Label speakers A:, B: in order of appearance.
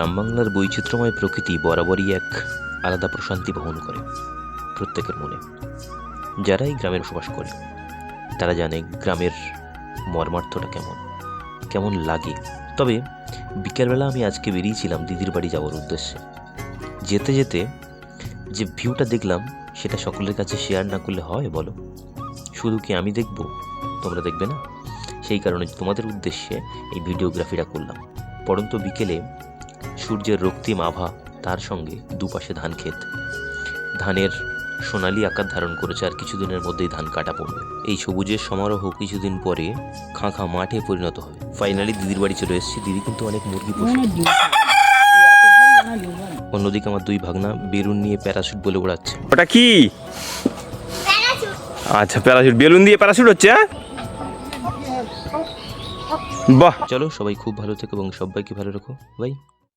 A: গ্রাম বাংলার বৈচিত্র্যময় প্রকৃতি বরাবরই এক আলাদা প্রশান্তি বহন করে প্রত্যেকের মনে। যারা এই গ্রামে বসবাস করে তারা জানে গ্রামের মর্মার্থটা কেমন কেমন লাগে। তবে বিকেলবেলা আমি আজকে বেরিয়েছিলাম দিদির বাড়ি যাওয়ার উদ্দেশ্যে। যেতে যেতে যে ভিউটা দেখলাম সেটা সকলের কাছে শেয়ার না করলে হয় বলো? শুধু কি আমি দেখব, তোমরা দেখবে না? সেই কারণে তোমাদের উদ্দেশ্যে এই ভিডিওগ্রাফিটা করলাম। পরন্ত বিকেলে সূর্যের রক্তিম আভা, তার সঙ্গে দুপাশে ধান ক্ষেত, ধানের সোনালি আকার ধারণ করেছে, আর কিছুদিনের মধ্যেই ধান কাটা পড়বে। এই সবুজের সমারোহ কিছুদিন পরে খাঁ মাঠে পরিণত হবে। ফাইনালি দিদির বাড়ি চলে এসেছি। দিদি কিন্তু অনেক মুরগি পোষে। অন্যদিকে আমার দুই ভাগনা বেলুন নিয়ে প্যারাশুট বলে ওড়াচ্ছে।
B: ওটা কি? আচ্ছা, প্যারাশুট, বেলুন দিয়ে প্যারাশুট হচ্ছে। বাহ,
A: চলো সবাই খুব ভালো থেকো এবং সবাইকে ভালো রাখো। বাই।